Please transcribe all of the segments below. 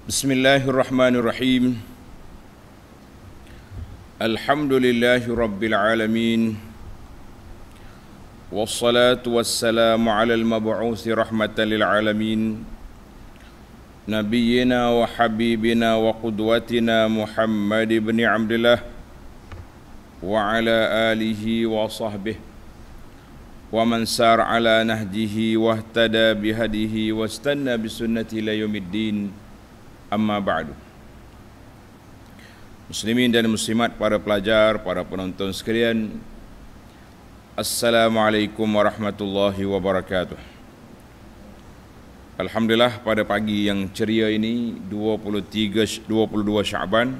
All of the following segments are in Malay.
Bismillahirrahmanirrahim. Alhamdulillahi rabbil alamin. Wassalatu wassalamu ala al-mab'uthi rahmatan lil alamin. Nabiyyina wa habibina wa qudwatina Muhammad ibn Abdullah wa ala alihi wa sahbihi wa man sar ala nahjihi wa ihtada bihadihi wa istanna bisunnati ila yaumiddin. Amma ba'du. Muslimin dan muslimat, para pelajar, para penonton sekalian, Assalamualaikum warahmatullahi wabarakatuh. Alhamdulillah, pada pagi yang ceria ini 22 Syaban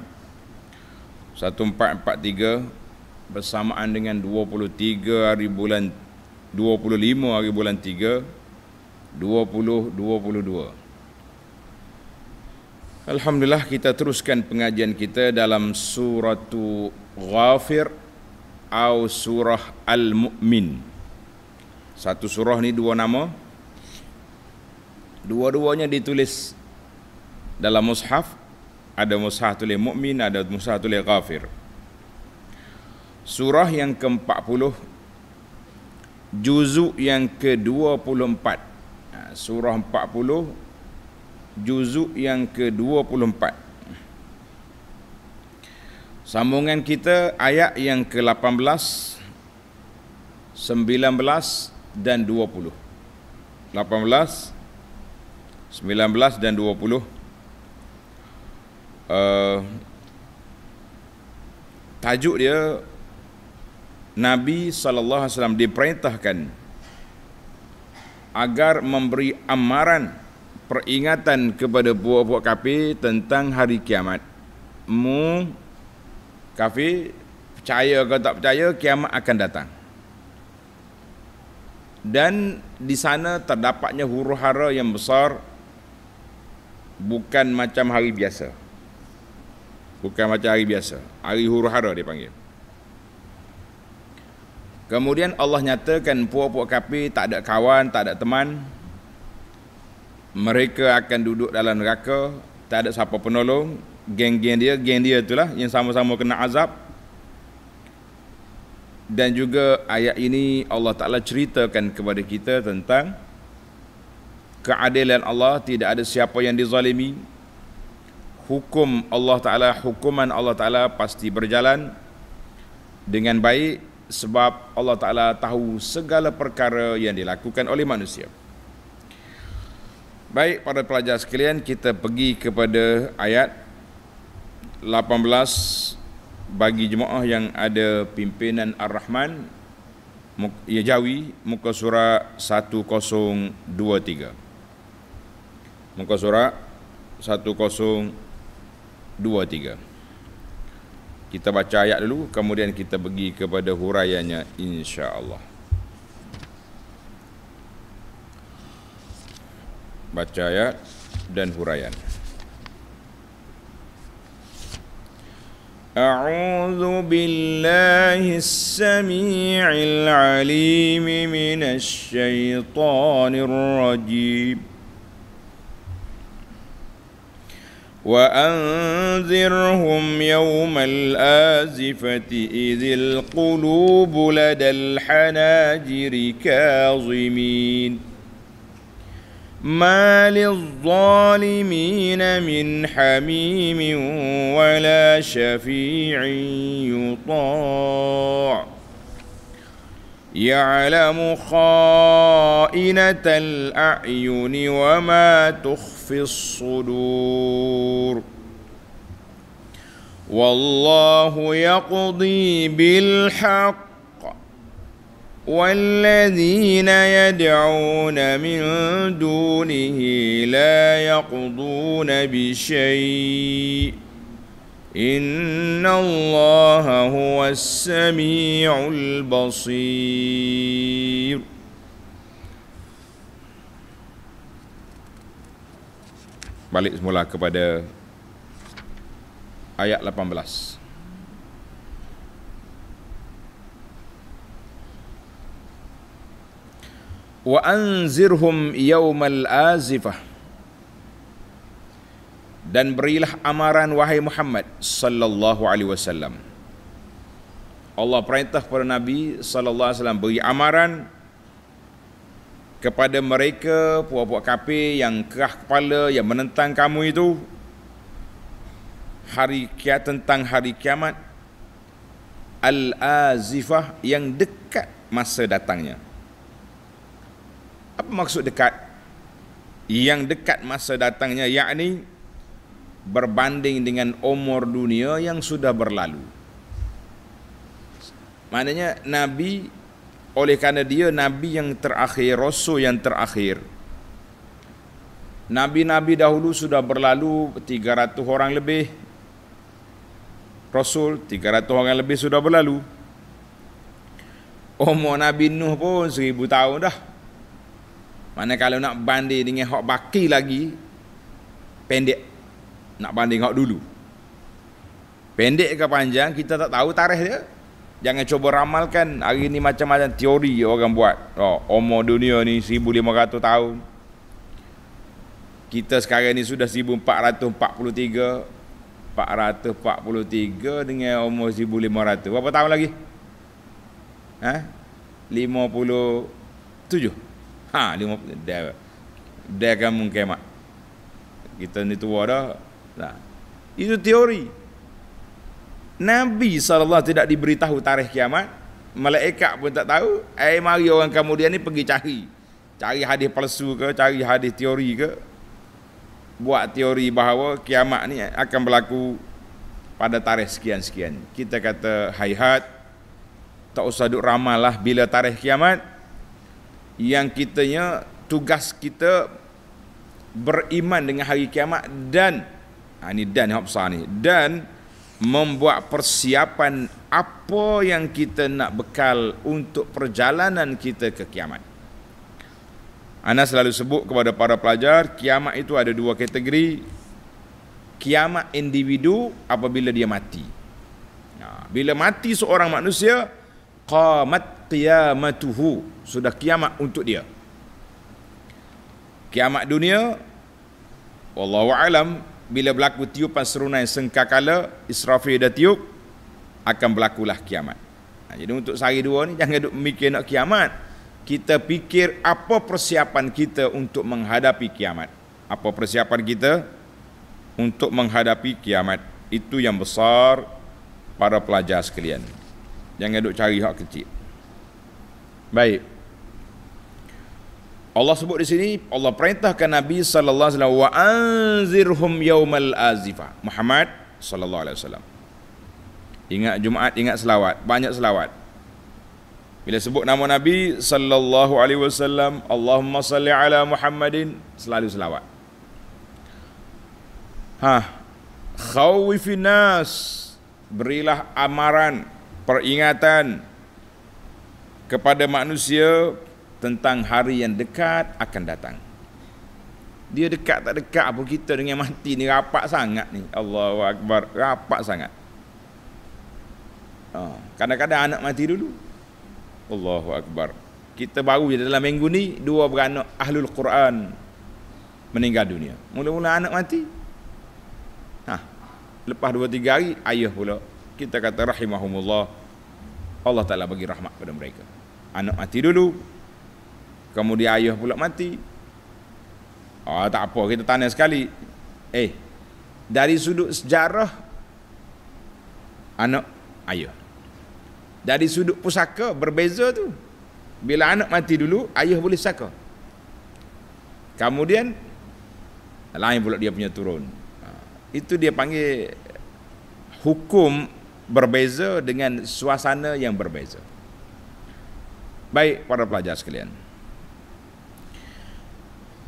1443 bersamaan dengan 25 hari bulan 3 2022. Alhamdulillah, kita teruskan pengajian kita dalam surah Ghafir atau surah Al-Mu'min. Satu surah ni dua nama. Dua-duanya ditulis dalam mushaf. Ada mushaf tulis Mu'min, ada mushaf tulis Ghafir. Surah yang ke-40, juzuk yang ke-24. Surah 40, juzuk yang ke-24. Sambungan kita ayat yang ke-18, 19 dan 20. 18, 19 dan 20. Tajuk dia, Nabi SAW diperintahkan agar memberi amaran, peringatan kepada buah-buah kafir tentang hari kiamat. Kafir percaya atau tak percaya, kiamat akan datang. Dan di sana terdapatnya huru-hara yang besar, bukan macam hari biasa. Bukan macam hari biasa. Hari huru-hara dipanggil. Kemudian Allah nyatakan puak-puak kafir tak ada kawan, tak ada teman. Mereka akan duduk dalam neraka, tak ada siapa penolong. Geng dia itulah yang sama-sama kena azab. Dan juga ayat ini Allah Ta'ala ceritakan kepada kita tentang keadilan Allah. Tidak ada siapa yang dizalimi. Hukum Allah Ta'ala, hukuman Allah Ta'ala pasti berjalan dengan baik, sebab Allah Ta'ala tahu segala perkara yang dilakukan oleh manusia. Baik, para pelajar sekalian, kita pergi kepada ayat 18 bagi jemaah yang ada pimpinan Ar-Rahman, ya Jawi, muka surat 1023. Muka surat 1023. Kita baca ayat dulu, kemudian kita pergi kepada huraiannya insya-Allah. Baca ayat dan huraian. A'udzu billahis samii'il 'aliim minasy syaithaanir rajiim. Wa anzirhum yawmal azifati idzil qulubu ladal hanajiri kazimin. ما للظالمين من حميم ولا شفيع يطاع يعلم خائنة الأعين وما تخفي الصدور والله يقضي بالحق والذين يدعون من دونه لا يقضون بشيء إن الله هو السميع البصير. Balik semula kepada ayat 18. wa anzirhum yaumal azifah, dan berilah amaran wahai Muhammad sallallahu alaihi wasallam. Allah perintah kepada Nabi sallallahu alaihi wasallam beri amaran kepada mereka puak-puak kafir yang kerah kepala, yang menentang kamu itu tentang hari kiamat al-azifah, yang dekat masa datangnya. Apa maksud dekat? Yang dekat masa datangnya, yakni berbanding dengan umur dunia yang sudah berlalu. Maknanya Nabi, oleh kerana dia Nabi yang terakhir, Rasul yang terakhir, Nabi-Nabi dahulu sudah berlalu 300 orang lebih, Rasul 300 orang lebih sudah berlalu. Umur Nabi Nuh pun 1000 tahun dah. Mana kalau nak banding dengan hak baki lagi, pendek. Nak banding hak dulu. Pendek ke panjang, kita tak tahu tarikh dia. Jangan cuba ramalkan. Hari ni macam-macam teori orang buat. Umur dunia ni 1500 tahun. Kita sekarang ni sudah 1443. 443 dengan umur 1500. Berapa tahun lagi? 57. 50. Dia akan mungkin mak. Kita ni tua dah. Nah, itu teori. Nabi SAW tidak diberitahu tarikh kiamat. Malaikat pun tak tahu. Mari orang kemudian ni pergi cari hadis palsu ke, cari hadis teori ke, buat teori bahawa kiamat ni akan berlaku pada tarikh sekian-sekian. Kita kata hayhat, tak usah duk ramal lah bila tarikh kiamat. Yang kitanya, tugas kita beriman dengan hari kiamat dan ini dan yang besar ni, dan membuat persiapan apa yang kita nak bekal untuk perjalanan kita ke kiamat. Ana selalu sebut kepada para pelajar, kiamat itu ada dua kategori. Kiamat individu apabila dia mati. Bila mati seorang manusia, qamat qiyamatuhu, sudah kiamat untuk dia. Kiamat dunia, wallahu alam, bila berlaku tiupan serunai sengkakala, Israfil dah tiup, akan berlakulah kiamat. Jadi untuk sehari dua ni jangan duk mikir nak kiamat. Kita fikir apa persiapan kita untuk menghadapi kiamat. Apa persiapan kita untuk menghadapi kiamat. Itu yang besar para pelajar sekalian. Jangan duk cari hak kecil. Baik. Allah sebut di sini, Allah perintahkan Nabi sallallahu alaihi wasallam, wa anzirhum yaumal azifah. Muhammad sallallahu alaihi wasallam. Ingat Jumaat, ingat selawat, banyak selawat. Bila sebut nama Nabi sallallahu alaihi wasallam, Allahumma salli ala Muhammadin, selalu selawat. Khawifin nas, berilah amaran, peringatan kepada manusia tentang hari yang dekat akan datang. Dia dekat tak dekat apa, kita dengan mati ni rapat sangat ni. Allahu Akbar, rapat sangat. Kadang-kadang anak mati dulu. Allahu Akbar. Kita baru je dalam minggu ni 2 beranak Ahlul Quran meninggal dunia. Mula-mula anak mati. Lepas 2-3 hari ayah pula. Kita kata rahimahumullah, Allah Ta'ala bagi rahmat pada mereka. Anak mati dulu, kemudian ayah pula mati. Tak apa, kita tanya sekali. Dari sudut sejarah, anak ayah. Dari sudut pusaka berbeza tu. Bila anak mati dulu, ayah boleh saka. Kemudian lain pula dia punya turun. Itu dia panggil hukum berbeza dengan suasana yang berbeza. Baik para pelajar sekalian,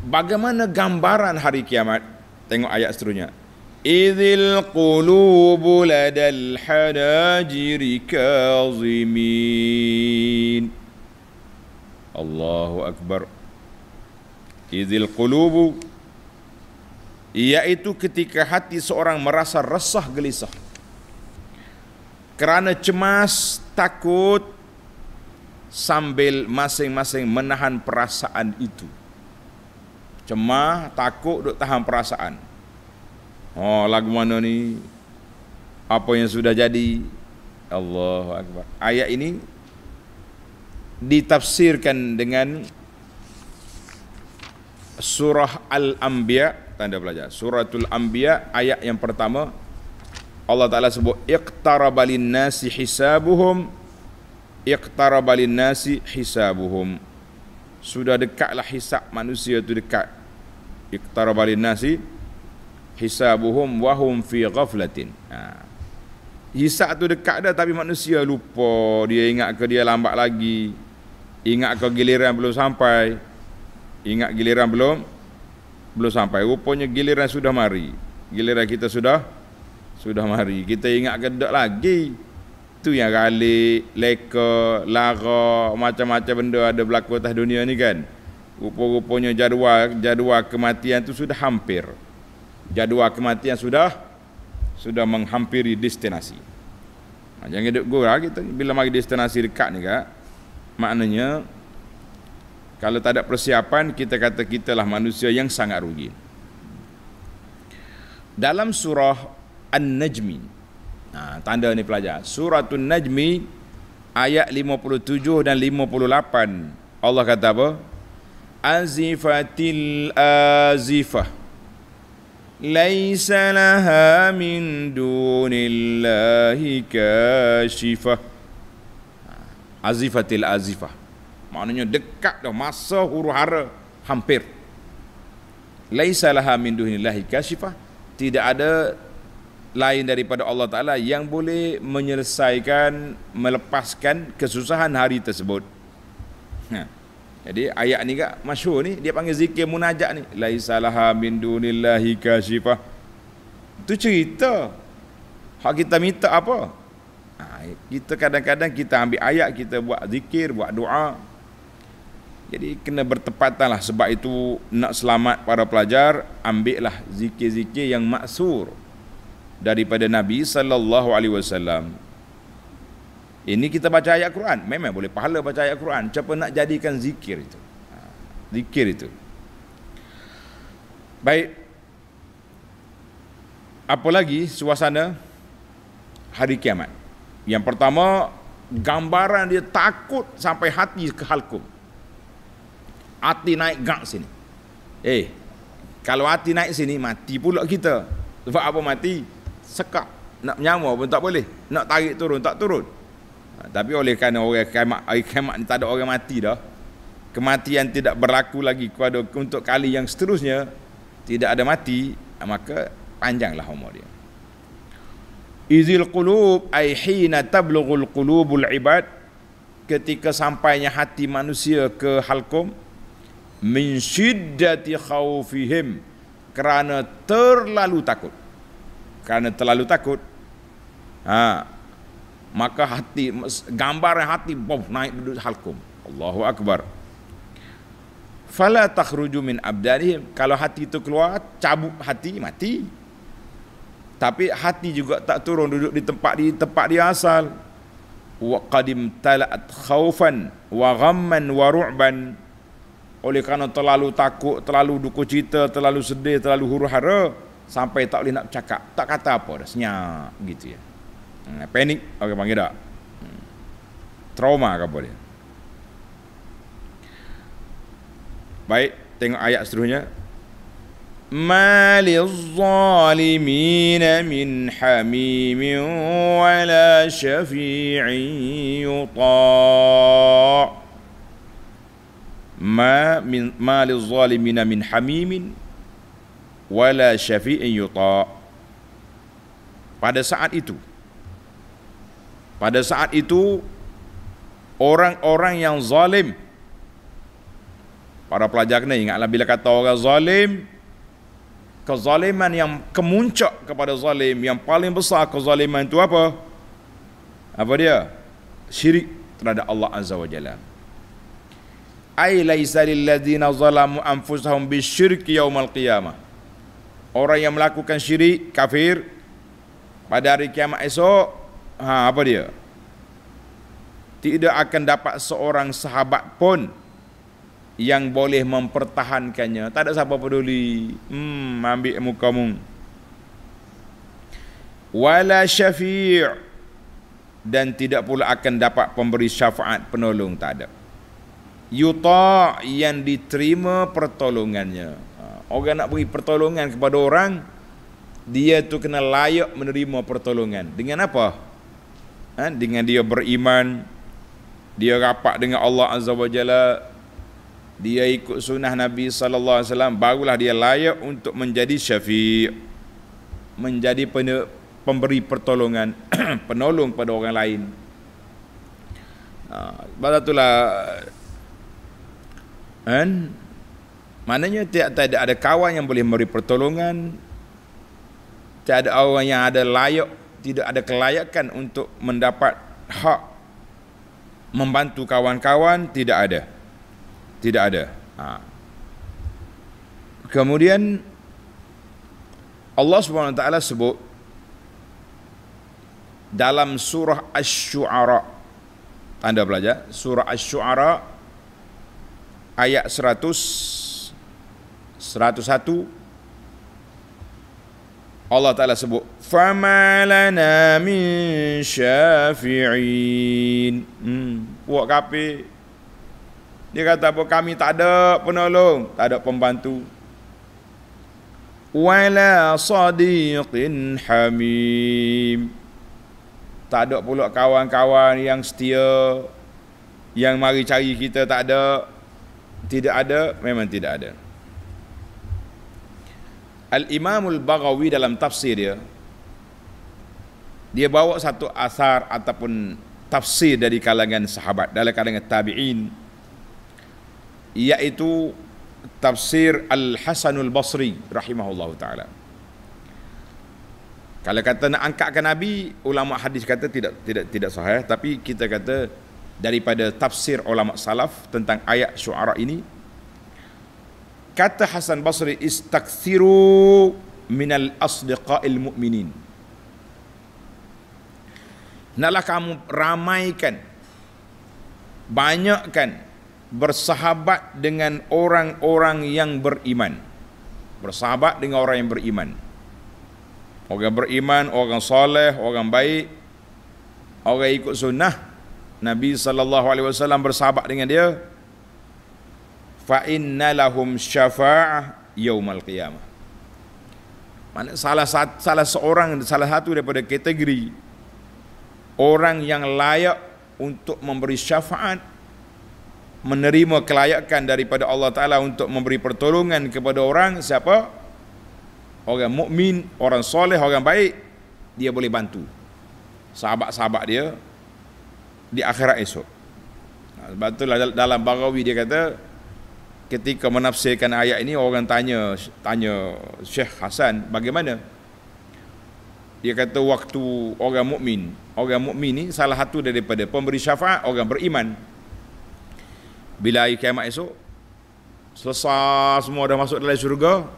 bagaimana gambaran hari kiamat? Tengok ayat seterusnya. Idzil qulubu ladal hanajiri kazimin. Allahu Akbar. Idzil qulubu, iaitu ketika hati seorang merasa resah gelisah kerana cemas, takut, sambil masing-masing menahan perasaan itu. Cemas, takut, duk tahan perasaan. Oh, lagu mana ni? Apa yang sudah jadi? Allahu Akbar. Ayat ini ditafsirkan dengan surah Al-Anbiya, tanda pelajar. Suratul Anbiya ayat yang pertama, Allah Ta'ala sebut iqtaraba lin-nasi hisabuhum, iqtaraba lin-nasi hisabuhum. Sudah dekatlah hisab manusia itu dekat. Iqtaraba lin-nasi hisabuhum wa hum fi ghaflatin. Hisab tu dekat dah tapi manusia lupa, dia ingat ke dia lambat lagi, ingat ke giliran belum sampai, ingat giliran belum sampai. Rupanya giliran sudah mari, giliran kita sudah mari, kita ingat ke tak lagi. Tu yang galik, leka, lara, macam-macam benda ada berlaku atas dunia ni kan. Rupa-rupanya jadual kematian tu sudah hampir. Jadual kematian sudah menghampiri destinasi. Jangan duduk gurau kita bila mari destinasi dekat ni kan. Maknanya kalau tak ada persiapan, kita kata kitalah manusia yang sangat rugi. Dalam surah An-Najmi, tanda ni pelajar, Suratul Najmi ayat 57 dan 58, Allah kata apa? Azifatil azifah, laisa laha min dunillahi kashifah. Azifatil azifah, maknanya dekat dah, masa huru-hara hampir. Laisa laha min dunillahi kashifah, tidak ada lain daripada Allah Ta'ala yang boleh menyelesaikan, melepaskan kesusahan hari tersebut. Jadi ayat ni kak masyhur ni, dia panggil zikir munajat ni, laisa laha min dunillahi kashifah. Itu cerita hak kita minta apa. Kita kadang-kadang kita ambil ayat, kita buat zikir, buat doa. Jadi kena bertepatan lah. Sebab itu nak selamat para pelajar, ambillah zikir-zikir yang maksur daripada Nabi SAW. Ini kita baca ayat Quran, memang boleh pahala baca ayat Quran. Siapa nak jadikan zikir itu? Zikir itu. Baik. Apa lagi suasana hari kiamat? Yang pertama, gambaran dia takut sampai hati ke halkum. Hati naik gak sini. Kalau hati naik sini, mati pula kita. Sebab apa mati? Sekak. Nak menyawa pun tak boleh. Nak tarik turun, tak turun. Tapi oleh kerana orang kiamat ni tak ada orang mati dah, kematian tidak berlaku lagi untuk kali yang seterusnya, tidak ada mati, maka panjanglah umur dia. Izil qulub ay hina tablughul qulubul ibad, ketika sampainya hati manusia ke halkum, min syiddati khaufihim, kerana terlalu takut. Maka hati, gambaran hati naik duduk halkum. Allahu Akbar. Fala takhruju min abdanihim, kalau hati itu keluar, cabut hati, mati. Tapi hati juga tak turun duduk di tempat dia asal. Wa qadim tala'at khaufan wa ghamman wa ru'ban, oleh kerana terlalu takut, terlalu duka cita, terlalu sedih, terlalu huru-hara, sampai tak boleh nak bercakap, tak kata apa dah, senyap gitu ya. Panik, orang panggil tak? Trauma ke apa dia? Baik, tengok ayat seterusnya. Ma liz-zalimina min hamimin wala syafi'in yuta'. Ma liz-zalimina min hamimin wala syafi'in yuta'. Pada saat itu orang-orang yang zalim, para pelajar kena ingatlah bila kata orang zalim, kezaliman yang kemuncak kepada zalim, yang paling besar kezaliman itu apa? Apa dia? Syirik terhadap Allah Azza wa Jalla. Ai laisa lil ladzina zalamu anfusahum bisyirki yaumal qiyamah. Orang yang melakukan syirik, kafir, pada hari kiamat esok, apa dia? Tidak akan dapat seorang sahabat pun yang boleh mempertahankannya. Tak ada siapa peduli. Ambil mukamu. wala syafi', dan tidak pula akan dapat pemberi syafaat, penolong, tak ada. Yuta', yang diterima pertolongannya. Orang nak beri pertolongan kepada orang, dia tu kena layak menerima pertolongan. Dengan apa? Dengan dia beriman, dia rapat dengan Allah Azza wa Jalla, dia ikut sunnah Nabi sallallahu alaihi wasallam, barulah dia layak untuk menjadi syafi', menjadi pemberi pertolongan, penolong pada orang lain. Sebab itulah maknanya tidak ada kawan yang boleh memberi pertolongan, tidak ada orang yang ada layak, tidak ada kelayakan untuk mendapat hak membantu kawan-kawan, tidak ada. Kemudian Allah Subhanahu wa taala sebut dalam surah Asy-Syu'ara, anda belajar surah Asy-Syu'ara ayat 101, Allah Ta'ala sebut fama lana min syafi'in. Puak kafir, dia kata apa? Kami tak ada penolong, tak ada pembantu. Wala sadiqin hamim, tak ada pula kawan-kawan yang setia, yang mari cari kita, tak ada. Tidak ada, memang tidak ada. Al-Imamul Baghawi dalam tafsir dia bawa satu asar ataupun tafsir dari kalangan sahabat, dari kalangan tabi'in, iaitu tafsir Al-Hasanul Basri rahimahullahu ta'ala. Kalau kata nak angkatkan Nabi, ulama hadis kata tidak sahih, tapi kita kata daripada tafsir ulama salaf tentang ayat Syu'ara ini, kata Hasan Basri, istakthiru minal asdiqa'il mu'minin, naklah kamu ramaikan, banyakkan bersahabat dengan orang-orang yang beriman. Bersahabat dengan orang yang beriman, orang beriman, orang soleh, orang baik, orang ikut sunnah Nabi sallallahu alaihi wasallam, bersahabat dengan dia. Fa inna lahum syafa'ah yaumal qiyamah. Mana salah satu daripada kategori orang yang layak untuk memberi syafaat, menerima kelayakan daripada Allah Ta'ala untuk memberi pertolongan kepada orang, siapa? Orang mukmin, orang soleh, orang baik, dia boleh bantu sahabat-sahabat dia di akhirat esok. Sebab itulah dalam Baghawi dia kata, ketika menafsirkan ayat ini, orang tanya Syekh Hasan bagaimana. Dia kata waktu orang mukmin ni salah satu daripada pemberi syafaat orang beriman. Bila hari kiamat esok selesai, semua dah masuk dalam syurga,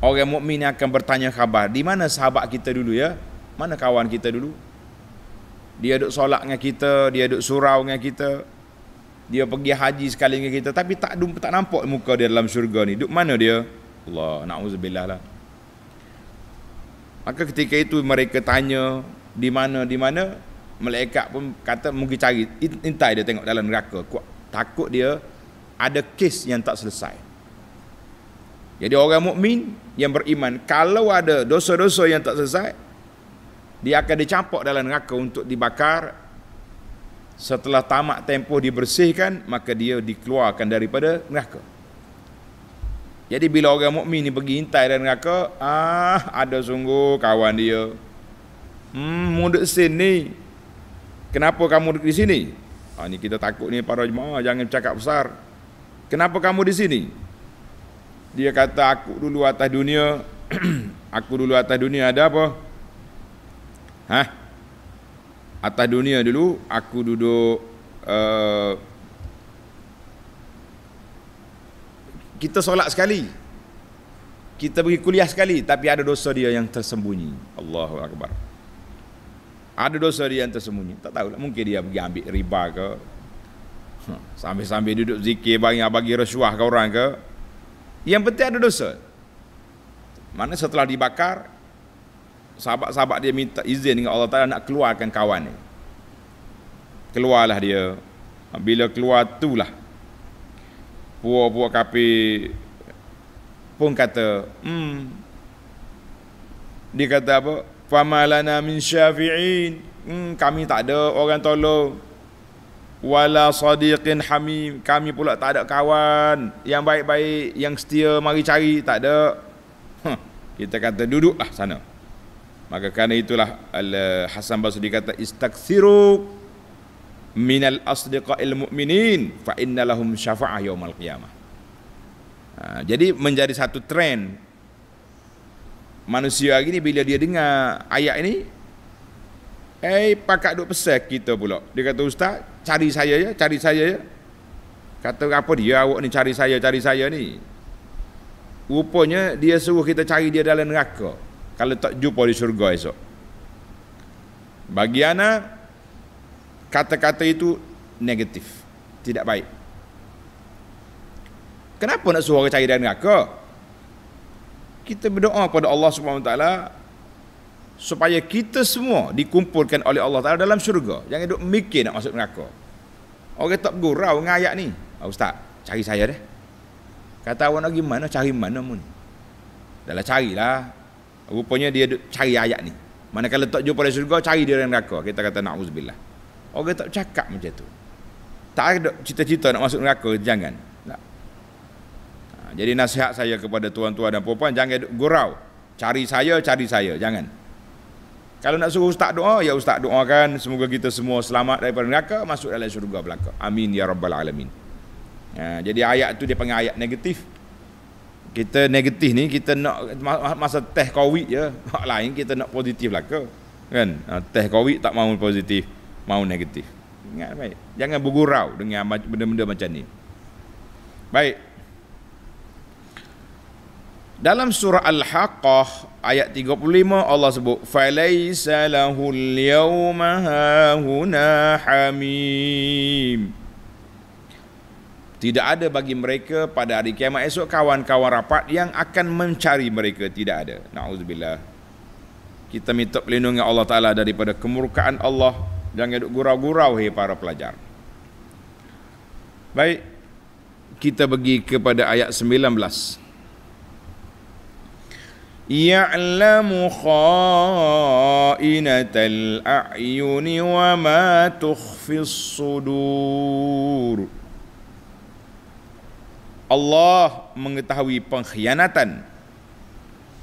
orang mukmin akan bertanya khabar, di mana sahabat kita dulu ya? Mana kawan kita dulu? Dia duk solat dengan kita, dia duk surau dengan kita, dia pergi haji sekali dengan kita, tapi tak nampak muka dia dalam syurga ni. Duk mana dia? Allah, na'udzubillah lah. Maka ketika itu mereka tanya di mana, malaikat pun kata mungkin cari, intai dia tengok dalam neraka. Takut dia ada kes yang tak selesai. Jadi orang mukmin yang beriman, kalau ada dosa-dosa yang tak selesai, dia akan dicampak dalam neraka untuk dibakar. Setelah tamat tempoh dibersihkan, maka dia dikeluarkan daripada neraka. Jadi bila orang mukmin ni pergi intai dalam neraka, ada sungguh kawan dia. Mu duduk sini. Kenapa kamu duduk di sini? Ni kita takut ni para jemaah, jangan cakap besar. Kenapa kamu di sini? Dia kata, aku dulu atas dunia ada apa? Atas dunia dulu aku duduk kita solat sekali, kita pergi kuliah sekali, tapi ada dosa dia yang tersembunyi. Allahu Akbar. Ada dosa dia yang tersembunyi. Tak tahulah, mungkin dia pergi ambil riba ke, sambil-sambil duduk zikir bagi rasuah ke orang ke. Yang penting ada dosa. Mana setelah dibakar, sahabat-sahabat dia minta izin dengan Allah Ta'ala nak keluarkan kawan ni. Keluarlah dia. Bila keluar tu lah puak-puak kafir pun kata, dia kata apa? Famalana min syafi'in. Kami tak ada orang tolong. Wala sadiqin hamim. Kami pula tak ada kawan yang baik-baik, yang setia mari cari, tak ada. Kita kata duduklah sana. Maka kerana itulah Hasan Basri kata istaksiru minal asdiqa'il mu'minin fa inna lahum syafa'ah yaumal qiyamah. Jadi menjadi satu trend manusia hari ni bila dia dengar ayat ini, pakak duk pesan kita pula. Dia kata, ustaz, cari saya ya, cari saya ya. Kata apa dia awak ni cari saya ni? Rupanya dia suruh kita cari dia dalam neraka kalau tak jumpa di syurga esok. Bagi ana kata-kata itu negatif, tidak baik. Kenapa nak suruh orang cari dalam neraka? Kita berdoa kepada Allah Subhanahu Wa Taala supaya kita semua dikumpulkan oleh Allah Taala dalam syurga. Jangan duk mikir nak masuk neraka. Orang tak bergurau dengan ayat ni. Ustaz, cari saya deh. Kata awak nak gimana? Cari mana mun? Dahlah carilah. Rupanya dia cari ayat ni. Manakala tak jumpa dalam syurga, cari dia dalam neraka. Kita kata na'udzubillah. Orang tak cakap macam tu. Tak ada cita-cita nak masuk neraka, jangan. Tak. Jadi nasihat saya kepada tuan-tuan dan puan-puan, jangan gurau. Cari saya, jangan. Kalau nak suruh ustaz doa, ya ustaz doakan semoga kita semua selamat daripada neraka, masuk dalam syurga belaka. Amin ya rabbal alamin. Jadi ayat tu dia panggil ayat negatif. Kita negatif ni kita nak masa teh COVID je, hak lain kita nak positif belaka. Kan? Teh COVID tak mahu positif, mahu negatif. Ingat baik. Jangan bergurau dengan benda-benda macam ni. Baik. Dalam surah Al-Haqqah ayat 35 Allah sebut falaisa lahul yawma hahuna hamim. Tidak ada bagi mereka pada hari kiamat esok kawan-kawan rapat yang akan mencari mereka, tidak ada. Na'udzubillah. Kita minta perlindungan Allah Ta'ala daripada kemurkaan Allah. Jangan duk gurau-gurau para pelajar. Baik, kita pergi kepada ayat 19. Ya'lamu kha'inatal a'yuni wa ma tukhfis sudur. Allah mengetahui pengkhianatan,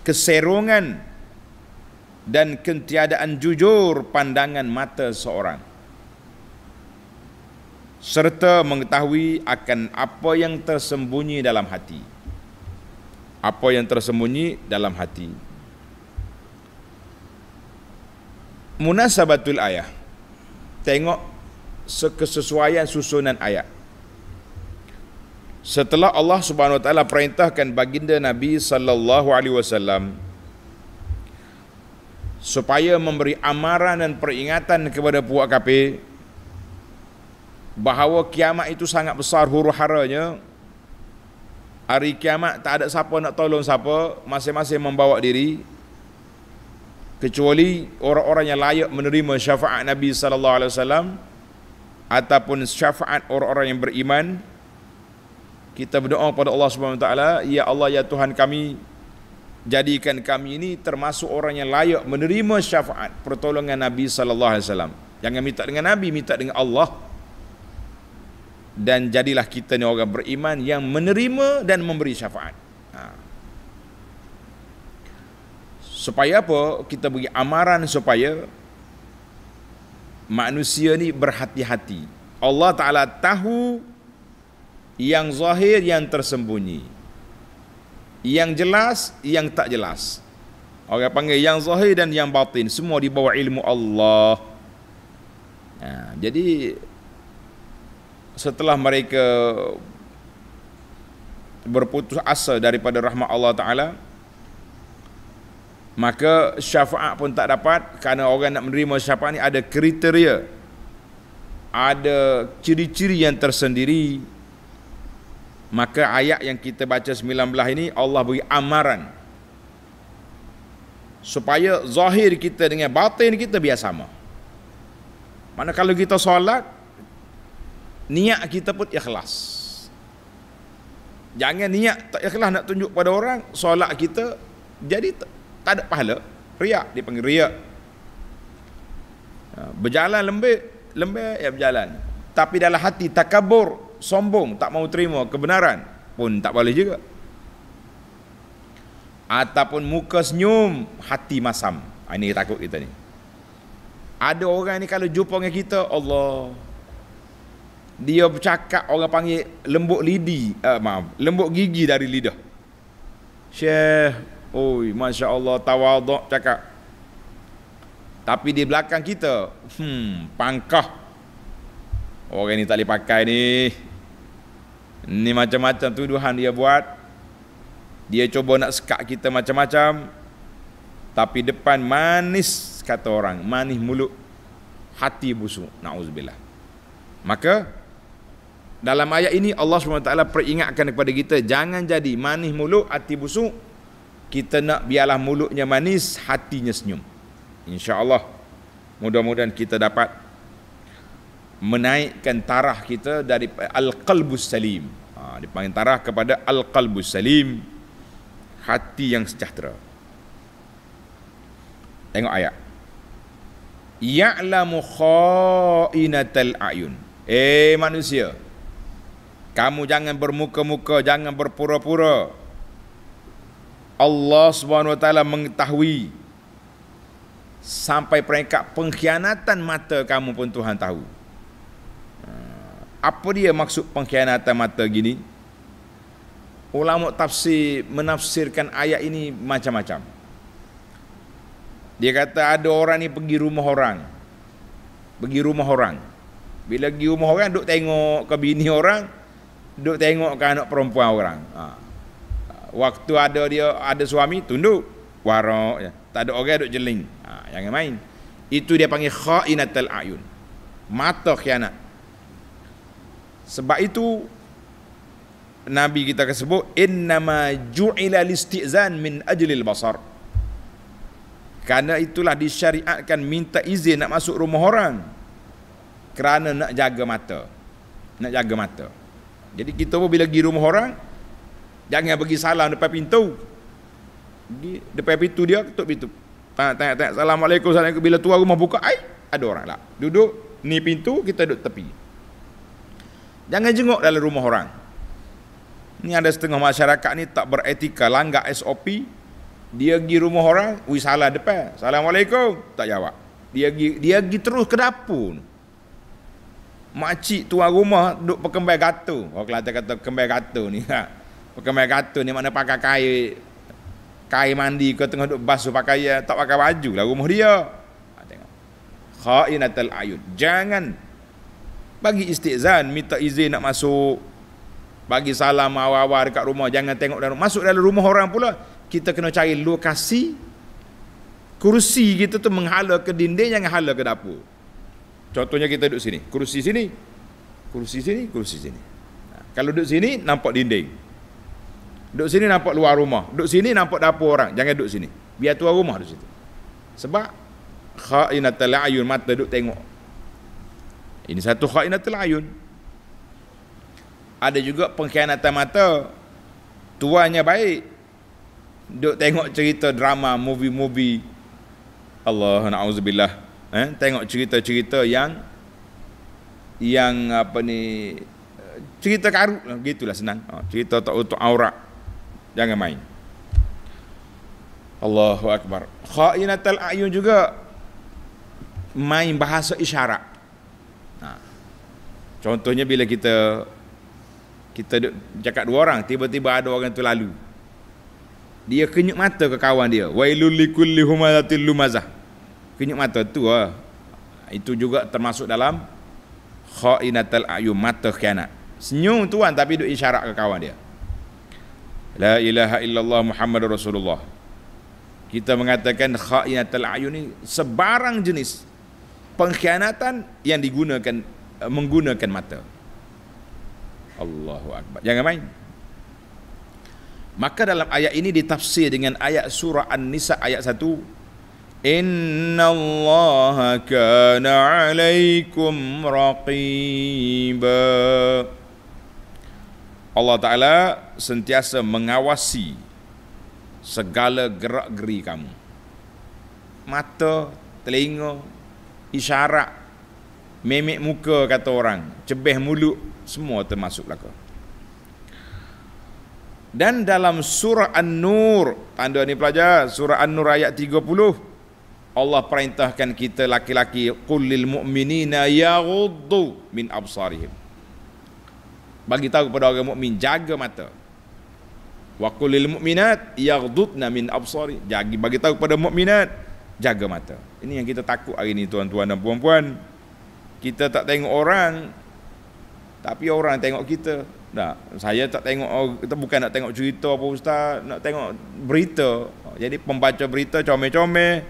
keserongan dan ketiadaan jujur pandangan mata seorang, serta mengetahui akan apa yang tersembunyi dalam hati. Apa yang tersembunyi dalam hati. Munasabatul ayah. Tengok kesesuaian susunan ayat. Setelah Allah Subhanahu Wa Taala perintahkan baginda Nabi sallallahu alaihi wasallam supaya memberi amaran dan peringatan kepada puak kafir bahawa kiamat itu sangat besar huru-haranya. Hari kiamat tak ada siapa nak tolong siapa, masing-masing membawa diri, kecuali orang-orang yang layak menerima syafaat Nabi sallallahu alaihi wasallam ataupun syafaat orang-orang yang beriman. Kita berdoa kepada Allah Subhanahu Wa Taala, ya Allah ya Tuhan kami, jadikan kami ini termasuk orang yang layak menerima syafaat pertolongan Nabi sallallahu alaihi wasallam. Jangan minta dengan Nabi, minta dengan Allah. Dan jadilah kita ni orang beriman yang menerima dan memberi syafaat. Supaya apa? Kita beri amaran supaya manusia ni berhati-hati. Allah Ta'ala tahu yang zahir, yang tersembunyi, yang jelas, yang tak jelas. Orang panggil yang zahir dan yang batin, semua di bawah ilmu Allah. Jadi setelah mereka berputus asa daripada rahmat Allah Ta'ala, maka syafaat pun tak dapat. Kerana orang nak menerima syafaat ni ada kriteria, ada ciri-ciri yang tersendiri. Maka ayat yang kita baca 19 ini Allah beri amaran supaya zahir kita dengan batin kita biar sama. Mana kalau kita solat, niat kita pun ikhlas. Jangan niat tak ikhlas nak tunjuk pada orang, solat kita jadi tak ada pahala. Riak, dipanggil riak. Berjalan lembek ya berjalan. Tapi dalam hati takabur, sombong, tak mau terima kebenaran pun tak boleh juga. Ataupun muka senyum, hati masam. Ini takut kita ni. Ada orang ni kalau jumpa dengan kita, Allah, dia bercakap, orang panggil lembut lembut gigi dari lidah. Syekh, oi, Masya Allah, tawaduk cakap. Tapi di belakang kita, pangkah. Orang ni tak boleh pakai ni. Ni macam-macam tuduhan dia buat. Dia cuba nak sekat kita macam-macam. Tapi depan manis, kata orang, manis mulut, hati busuk. Na'udzubillah. Maka dalam ayat ini Allah SWT peringatkan kepada kita, jangan jadi manis mulut, hati busuk. Kita nak biarlah mulutnya manis, hatinya senyum. InsyaAllah mudah-mudahan kita dapat menaikkan tarah kita dari al-qalbus salim. Dipanggil tarah kepada al-qalbus salim, hati yang sejahtera. Tengok ayat. Ya'lamu kha'inatal a'yun. Manusia, kamu jangan bermuka-muka, jangan berpura-pura. Allah SWT mengetahui sampai peringkat pengkhianatan mata kamu pun Tuhan tahu. Apa dia maksud pengkhianatan mata gini? Ulama tafsir menafsirkan ayat ini macam-macam. Dia kata ada orang ni pergi rumah orang. Bila pergi rumah orang, duk tengok ke bini orang, duk tengok ke anak perempuan orang. Waktu ada suami, tunduk, warak, ya. Tak ada orang duk jeling. Jangan main. Itu dia panggil kha'inatul a'yun. Mata khianat. Sebab itu Nabi kita akan sebut innama ju'ila listizan min ajlil basar. Karena itulah disyariatkan minta izin nak masuk rumah orang, kerana nak jaga mata. Jadi kita pun bila pergi rumah orang, jangan bagi salam depan pintu. Depan pintu dia ketuk pintu. Tanya assalamualaikum. Bila tuan rumah buka, ada orang lah duduk ni pintu, kita duduk tepi. Jangan jenguk dalam rumah orang. Ni ada setengah masyarakat ni tak beretika, langgar SOP. Dia pergi rumah orang, salah depan, assalamualaikum, tak jawab. Dia pergi terus ke dapur. Makcik tuan rumah duk perkembai gato. Orang Kelantan kata kembai gato ni. Perkembai gato ni mana pakai kain mandi ke, tengah duk basuh pakaian, tak pakai baju lah rumah dia. Tengok. Kha'inatul a'yun. Jangan bagi istizan, minta izin nak masuk, bagi salam awal-awal dekat rumah, jangan tengok dalam. Masuk dalam rumah orang pula, kita kena cari lokasi kursi kita tu menghala ke dinding, jangan hala ke dapur. Contohnya kita duduk sini, kursi sini. Kalau duduk sini nampak dinding, duduk sini nampak luar rumah, duduk sini nampak dapur orang. Jangan duduk sini, biar tuan rumah duduk situ. Sebab kha'inatul a'yun, mata duduk tengok. Ini satu kha'inatul a'yun. Ada juga pengkhianatan mata, tuannya baik, duk tengok cerita drama, movie, Allah na'udzubillah, tengok cerita-cerita yang apa ni, cerita karut lah, gitulah senang. Cerita tak untuk aurat, jangan main. Allahu akbar. Kha'inatul a'yun juga main bahasa isyarat. Contohnya bila kita cakap dua orang, tiba-tiba ada orang tu lalu, dia kenyuk mata ke kawan dia, wailul likulli humazatil lumazah. Kenyuk mata tu itu juga termasuk dalam kha'inatul a'yun, mata khianat. Senyum tuan tapi duk isyarat ke kawan dia. La ilaha illallah Muhammadur Rasulullah. Kita mengatakan kha'inatul a'yun ni sebarang jenis pengkhianatan yang menggunakan mata. Allahu akbar. Jangan main. Maka dalam ayat ini ditafsir dengan ayat surah An-Nisa ayat 1. Innallaha kana 'alaikum raqiba. Allah Ta'ala sentiasa mengawasi segala gerak-geri kamu. Mata, telinga, isyarat, memek muka kata orang, cebeh mulut, semua termasuk belaka. Dan dalam surah An-Nur, tanda ni pelajar, surah An-Nur ayat 30, Allah perintahkan kita laki-laki, qul lil mu'minina yaghuddu min absarihim. Bagi tahu kepada orang mukmin, jaga mata. Wa qul lil mu'minat yaghuddna min absari. Bagi tahu kepada mukminat, jaga mata. Ini yang kita takut hari ni tuan-tuan dan puan-puan. Kita tak tengok orang, tapi orang tengok kita. Tak, saya tak tengok, kita bukan nak tengok cerita apa ustaz, nak tengok berita. Jadi pembaca berita comel-comel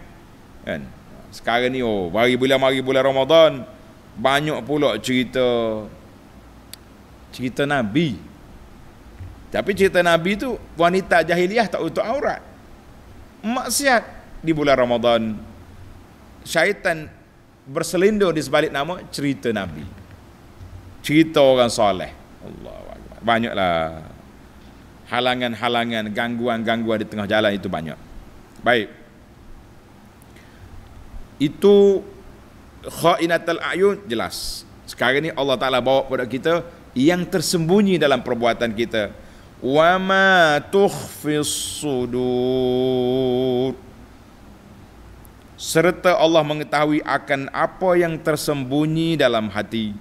kan. Sekarang ni mari bulan Ramadan, banyak pula cerita Nabi. Tapi cerita Nabi tu wanita jahiliah tak tutup aurat. Maksiat di bulan Ramadan. Syaitan berselindung di sebalik nama cerita Nabi. Cerita orang soleh. Allah. Banyaklah halangan-halangan, gangguan-gangguan di tengah jalan itu banyak. Baik. Itu khainatul a'yun jelas. Sekarang ni Allah Ta'ala bawa kepada kita yang tersembunyi dalam perbuatan kita. Wa ma tukhfis sudur. Serta Allah mengetahui akan apa yang tersembunyi dalam hati.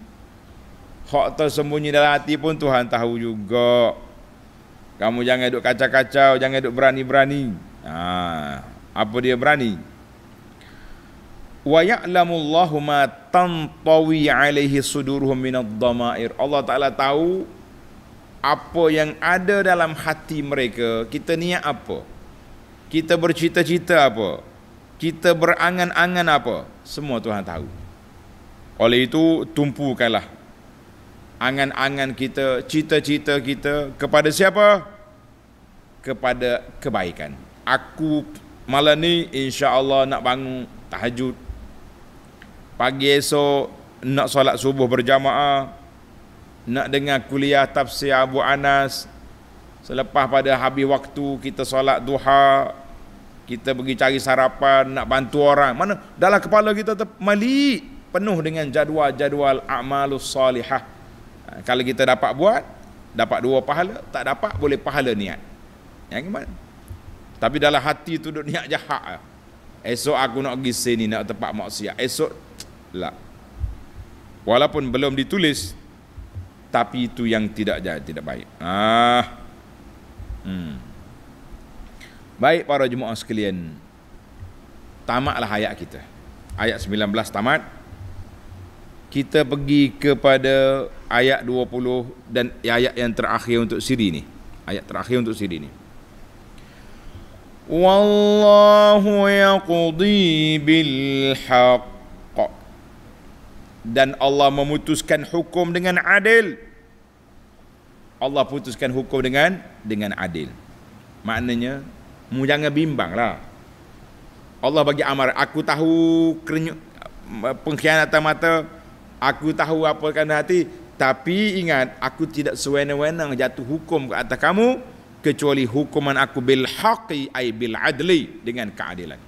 Hak tersembunyi dalam hati pun Tuhan tahu juga. Kamu jangan duk kacau-kacau, jangan duk berani-berani. Apa dia berani? Wa ya'lamullahu ma tantawi alaihi suduruhum minad dhamair. Allah Ta'ala tahu apa yang ada dalam hati mereka. Kita niat apa? Kita bercita-cita apa? Kita berangan-angan apa? Semua Tuhan tahu. Oleh itu tumpukanlah angan-angan kita, cita-cita kita kepada siapa? Kepada kebaikan. Aku malam ni insya-Allah nak bangun tahajud. Pagi esok nak solat subuh berjamaah, nak dengar kuliah tafsir Abu Anas. Selepas pada habis waktu kita solat duha, kita pergi cari sarapan, nak bantu orang. Mana dalam kepala kita mali penuh dengan jadual-jadual a'malus salihah. Kalau kita dapat buat, dapat 2 pahala, tak dapat boleh pahala niat. Yang gimana? Tapi dalam hati tu duk niat jahat. Esok aku nak pergi sini, nak tempat maksiat. Esok lah. Walaupun belum ditulis, tapi itu yang tidak baik. Baik para jemaah sekalian, tamatlah ayat kita. Ayat 19 tamat. Kita pergi kepada ayat 20 dan ayat yang terakhir untuk siri ni. Ayat terakhir untuk siri ni. Wallahu yaqdi bil haqq. Dan Allah memutuskan hukum dengan adil. Allah putuskan hukum dengan adil. Maknanya, mu jangan bimbanglah. Allah bagi amar, aku tahu pengkhianatan mata, aku tahu apa kan hati, tapi ingat aku tidak sewenang-wenang jatuh hukum ke atas kamu kecuali hukuman aku bil haqqi ay bil adli, dengan keadilan.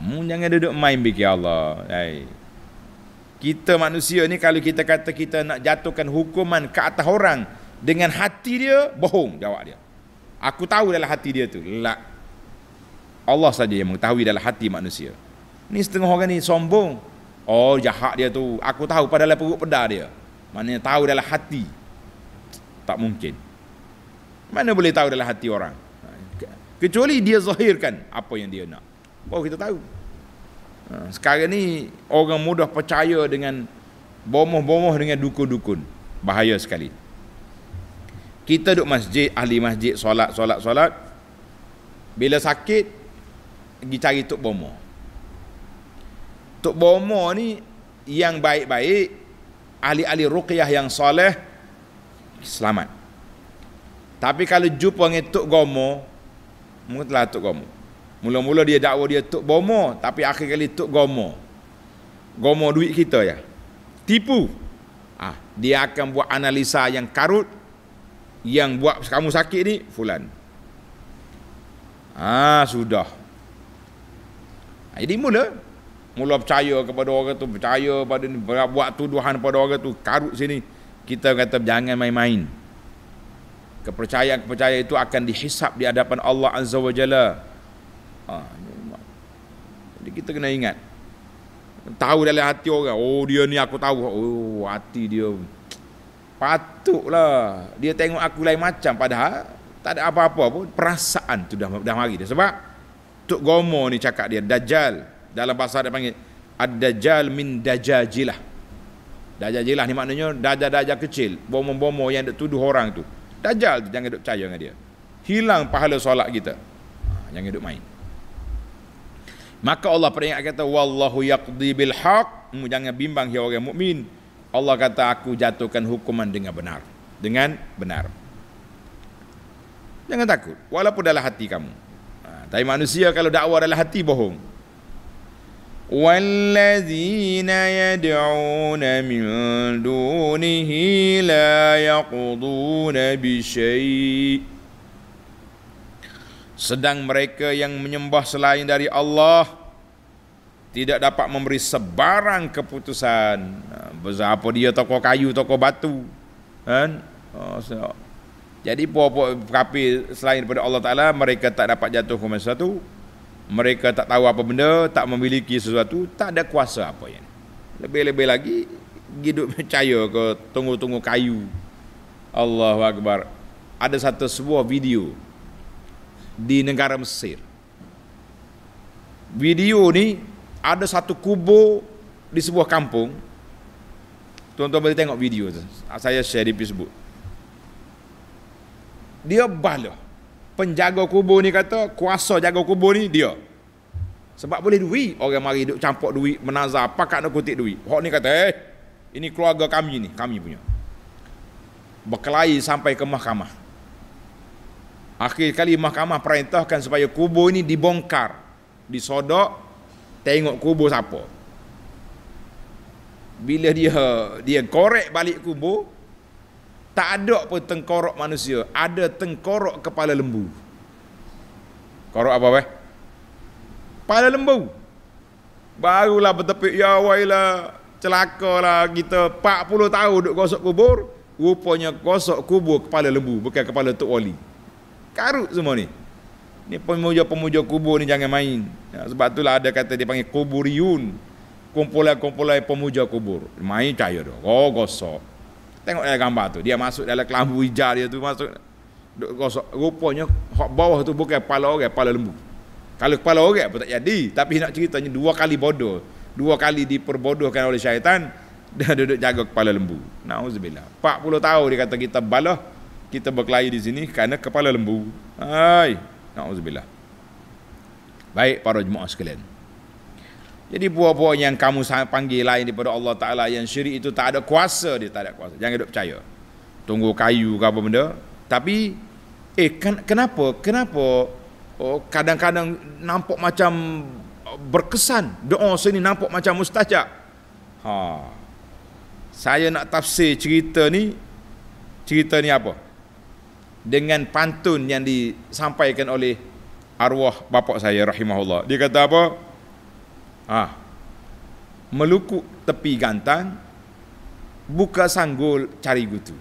Mu jangan duduk main fikir Allah. Kita manusia ni kalau kita kata kita nak jatuhkan hukuman ke atas orang dengan hati dia, bohong jawab dia. Aku tahu dalam hati dia tu. La. Allah saja yang mengetahui dalam hati manusia. Ni setengah orang ni sombong. Oh jahat dia tu. Aku tahu pada dalam perut pedar dia. Maknanya tahu dalam hati. Tak mungkin. Mana boleh tahu dalam hati orang? Kecuali dia zahirkan apa yang dia nak. Baru kita tahu. Sekarang ni orang mudah percaya dengan bomoh-bomoh, dengan dukun-dukun. Bahaya sekali. Kita duduk masjid, ahli masjid, solat. Bila sakit, pergi cari Tok Bomo. Tok Bomo ni yang baik-baik, ahli-ahli ruqyah yang soleh, selamat. Tapi kalau jumpa dengan Tok Gomo, mungkin telah Tok Gomo. Mula-mula dia dakwa dia Tok Bomo, tapi akhir kali Tok Gomo. Gomo duit kita ya. Tipu. Dia akan buat analisa yang karut, yang buat kamu sakit ni fulan. Sudah. Jadi mula percaya kepada orang tu, percaya pada ni, buat tuduhan pada orang tu, karut sini. Kita kata jangan main-main. Kepercayaan itu akan dihisap di hadapan Allah Azza wa Jalla. Jadi kita kena ingat, tahu dalam hati orang, dia ni aku tahu, hati dia patutlah dia tengok aku lain macam, padahal tak ada apa-apa pun, perasaan tu dah mari dia. Sebab Tok Gomo ni cakap dia Dajjal, dalam bahasa dia panggil Ad-Dajjal min Dajajilah. Dajajilah ni maknanya dajjal-dajjal kecil, bomo-bomo yang duk tuduh orang tu. Dajjal tu jangan duk percaya dengan dia, hilang pahala solat kita. Jangan duk main. Maka Allah peringat kata wallahu yaqdi bil haq, jangan bimbang ya orang mukmin. Allah kata aku jatuhkan hukuman dengan benar. Dengan benar. Jangan takut walaupun dalam hati kamu. Tapi manusia kalau dakwah dalam hati bohong. Wallazina yad'una min dunihi la yaquduna bi syai'. Sedang mereka yang menyembah selain dari Allah tidak dapat memberi sebarang keputusan. Apa dia tokoh kayu, tokoh batu, kan? Jadi puak-puak kafir selain daripada Allah Ta'ala, mereka tak dapat jatuh hukuman sesuatu, mereka tak tahu apa benda, tak memiliki sesuatu, tak ada kuasa apa yang. Lebih-lebih lagi hidup percaya ke tunggu-tunggu kayu. Allahu Akbar. Ada sebuah video di negara Mesir. Video ni ada satu kubur di sebuah kampung. Tuan-tuan boleh tengok video tu. Saya share di Facebook. Dia bala. Penjaga kubur ni kata kuasa jaga kubur ni dia. Sebab boleh duit. Orang mari duk campur duit, menazar, pakat nak kutip duit. Hak ni kata, ini keluarga kami ni, kami punya. Berkelahi sampai ke mahkamah. Akhir kali mahkamah perintahkan supaya kubur ini dibongkar, disodok, tengok kubur siapa. Bila dia korek balik kubur, tak ada pun tengkorok manusia, ada tengkorok kepala lembu. Korok apa weh? Kepala lembu. Barulah bertepik, ya wailah, celakalah kita 40 tahun duk gosok kubur, rupanya gosok kubur kepala lembu, bukan kepala Tok Wali. Karut semua ni. Ni pemuja-pemuja kubur ni jangan main. Sebab itulah ada kata dia panggil kuburiyun. Kumpulan-kumpulan pemuja kubur. Main cahaya tu. Gosok. Tengok dalam gambar tu. Dia masuk dalam kelambu hijau dia tu, masuk duk gosok. Rupanya hak bawah tu bukan kepala orang, kepala lembu. Kalau kepala orang pun tak jadi. Tapi nak ceritanya 2 kali bodoh. 2 kali diperbodohkan oleh syaitan. Dia duduk jaga kepala lembu. Nauzubillah. 40 tahun dia kata kita balah. Kita berkelahi di sini kerana kepala lembu. Na'udzubillah. Baik para jemaah sekalian. Jadi puak-puak yang kamu panggil lain daripada Allah Ta'ala, yang syirik itu tak ada kuasa, dia tak ada kuasa. Jangan duk percaya. Tunggu kayu ke apa benda. Tapi kenapa kadang-kadang nampak macam berkesan. Doa sini nampak macam mustajab. Saya nak tafsir cerita ni apa? Dengan pantun yang disampaikan oleh arwah bapa saya rahimahullah. Dia kata apa? Melukuk tepi gantang, buka sanggul cari gutu.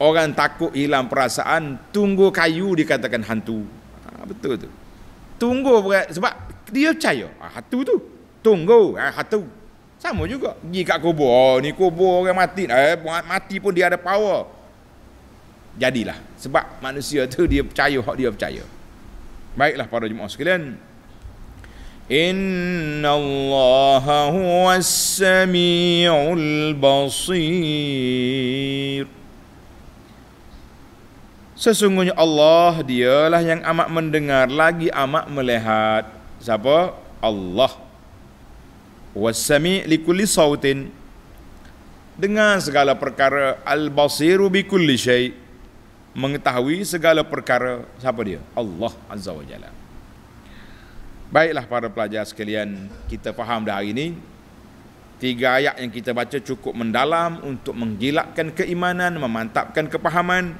Orang takut hilang perasaan, tunggu kayu dikatakan hantu. Betul tu. Tunggu sebab dia percaya. Hantu tu. Tunggu hantu. Sama juga. Pergi kat kubur. Ni kubur orang mati. Mati pun dia ada power. Jadilah. Sebab manusia tu dia percaya hak dia percaya. Baiklah para jemaah sekalian. Innallaha huwas samiul basir. Sesungguhnya Allah dialah yang amat mendengar lagi amat melihat. Siapa? Allah. Was-sami' likulli sautin. Dengan segala perkara. Al-basiru bikulli syai'. mengetahui segala perkara. Siapa dia? Allah Azza wa Jalla. Baiklah para pelajar sekalian, kita faham dah hari ini 3 ayat yang kita baca cukup mendalam untuk menggilakkan keimanan, memantapkan kepahaman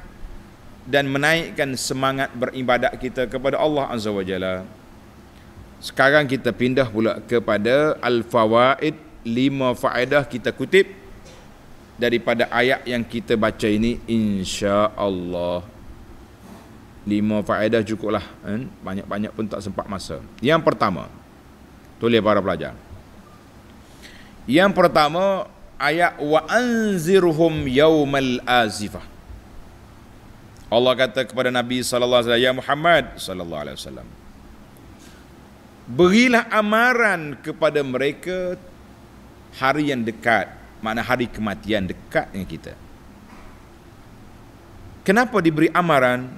dan menaikkan semangat beribadat kita kepada Allah Azza wa Jalla. Sekarang kita pindah pula kepada al-fawaid, 5 faedah kita kutip daripada ayat yang kita baca ini, insya-Allah. 5 faedah cukuplah, banyak-banyak pun tak sempat masa. Yang pertama, tulis para pelajar. Yang pertama, ayat wa anzirhum yaumal azifah. Allah kata kepada Nabi sallallahu alaihi wasallam, ya Muhammad sallallahu alaihi wasallam, berilah amaran kepada mereka hari yang dekat, makna hari kematian dekat dengan kita. Kenapa diberi amaran?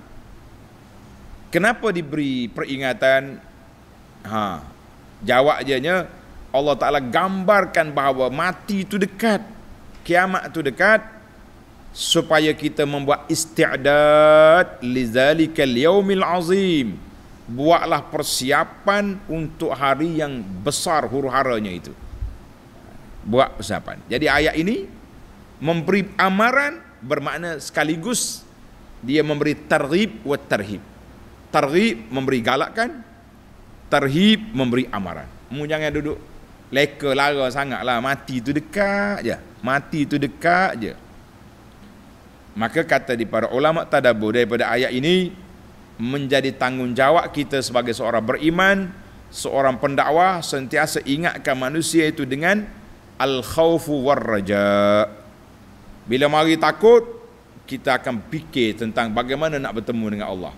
Kenapa diberi peringatan? Jawab jenya, Allah Ta'ala gambarkan bahawa mati itu dekat, kiamat itu dekat, supaya kita membuat isti'dad lizalikal yaumil azim. Buatlah persiapan untuk hari yang besar huru-haranya itu. Buat persiapan. Jadi ayat ini memberi amaran, bermakna sekaligus dia memberi targhib wa tarhib. Targhib memberi galakan, tarhib memberi amaran. Jangan duduk leka lara sangatlah, mati itu dekat je. Mati itu dekat je. Maka kata di para ulama tadabbur, daripada ayat ini menjadi tanggungjawab kita sebagai seorang beriman, seorang pendakwah, sentiasa ingatkan manusia itu dengan al-khawfu war-raja. Bila mari takut, kita akan fikir tentang bagaimana nak bertemu dengan Allah.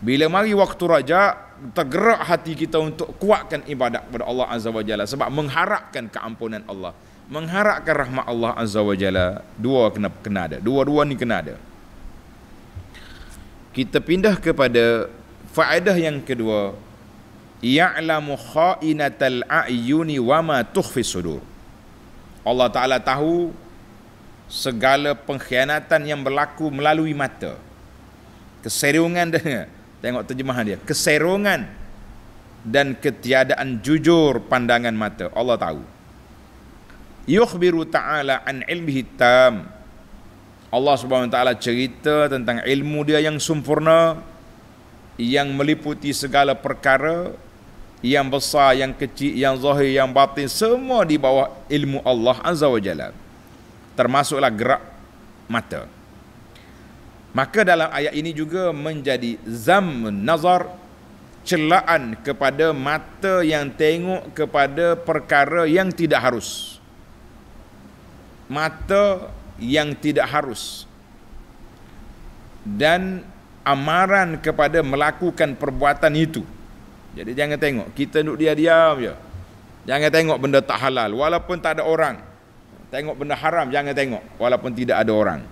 Bila mari waktu raja, tergerak hati kita untuk kuatkan ibadat kepada Allah Azza wa Jalla, sebab mengharapkan keampunan Allah, mengharapkan rahmat Allah Azza wa Jalla. Dua kena ada. Dua-dua ni kena ada. Kita pindah kepada faedah yang kedua. Ya'lamu kha'inatal a'yuni wa ma tukhfi sudur. Allah Ta'ala tahu segala pengkhianatan yang berlaku melalui mata. Keserungan dia, tengok terjemahan dia, keserungan dan ketiadaan jujur pandangan mata. Allah tahu. Yukhbiru ta'ala an ilmihi tam. Allah Subhanahu wa taala cerita tentang ilmu dia yang sempurna, yang meliputi segala perkara, yang besar, yang kecil, yang zahir, yang batin, semua di bawah ilmu Allah Azza wa Jalla, termasuklah gerak mata. Maka dalam ayat ini juga menjadi zam nazar, celaan kepada mata yang tengok kepada perkara yang tidak harus. Mata yang tidak harus, dan amaran kepada melakukan perbuatan itu. Jadi jangan tengok, kita duduk diam je. Jangan tengok benda tak halal walaupun tak ada orang. Tengok benda haram, jangan tengok walaupun tidak ada orang.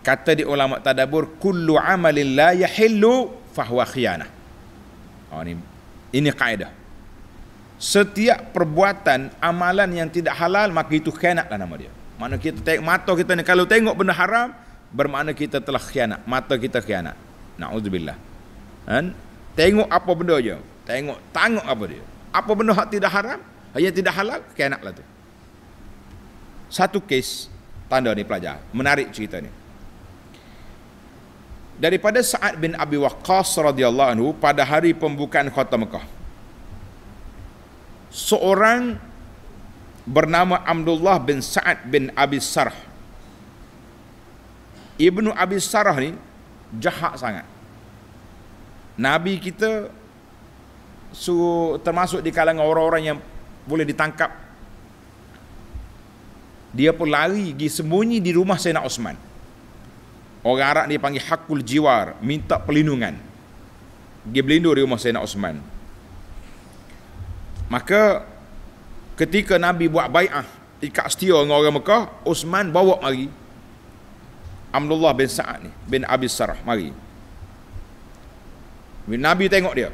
Kata di ulama tadabbur, kullu amalin la yahillu fahuwa khiyanah. Ini kaedah. Setiap perbuatan amalan yang tidak halal, maka itu khianatlah nama dia. Mana kita tengok mata kita ni, kalau tengok benda haram, bermakna kita telah khianat. Mata kita khianat. Na'udzubillah. Tengok apa benda je. Tengok apa dia. Apa benda yang tidak haram, yang tidak halal, khianatlah tu. Satu kes tanda ni pelajar, menarik cerita ni. Daripada Sa'ad bin Abi Waqqas radhiyallahu anhu, pada hari pembukaan Kota Mekah, seorang bernama Abdullah bin Sa'ad bin Abi Sarh. Ibnu Abi Sarh ni jahat sangat. Nabi kita termasuk di kalangan orang-orang yang boleh ditangkap. Dia pun lari pergi sembunyi di rumah Sayyidina Osman. Orang Arab dia panggil hakul jiwar, minta perlindungan. Dia berlindung di rumah Sayyidina Osman. Maka ketika Nabi buat bai'ah, ikat setia dengan orang Mekah, Osman bawa mari Abdullah bin Sa'ad ni, bin Abi Sarh mari. Nabi tengok dia.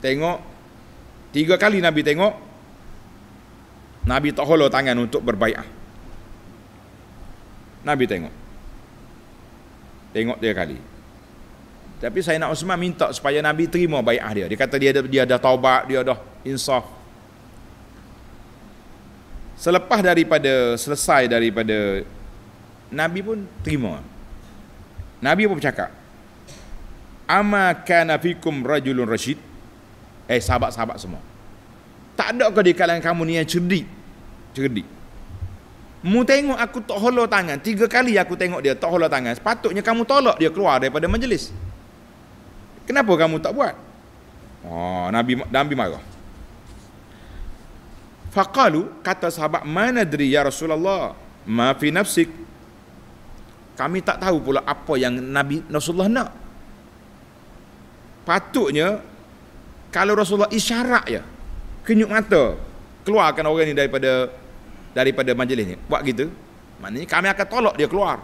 Tengok 3 kali Nabi tengok. Nabi tak hulur tangan untuk berbai'ah. Nabi tengok. Tengok 3 kali. Tapi Sayyidina Uthman minta supaya Nabi terima bai'ah dia. Dia kata dia dah taubat, dia dah insaf. Selesai daripada Nabi pun terima. Nabi pun bercakap, "Ama kana fikum rajulun rasyid?" Sahabat-sahabat semua. Tak ada ke di kalangan kamu ni yang cerdik? Mu tengok aku tak hulur tangan. 3 kali aku tengok dia tak hulur tangan. Sepatutnya kamu tolak dia keluar daripada majlis. Kenapa kamu tak buat? Nabi marah. Faqalu, kata sahabat, "Ma nadri ya Rasulullah, ma fi nafsik." Kami tak tahu pula apa yang Rasulullah nak. Patutnya kalau Rasulullah isyarat je, kenyuk mata, keluarkan orang ni daripada majlis ni. Buat gitu, maknanya kami akan tolak dia keluar.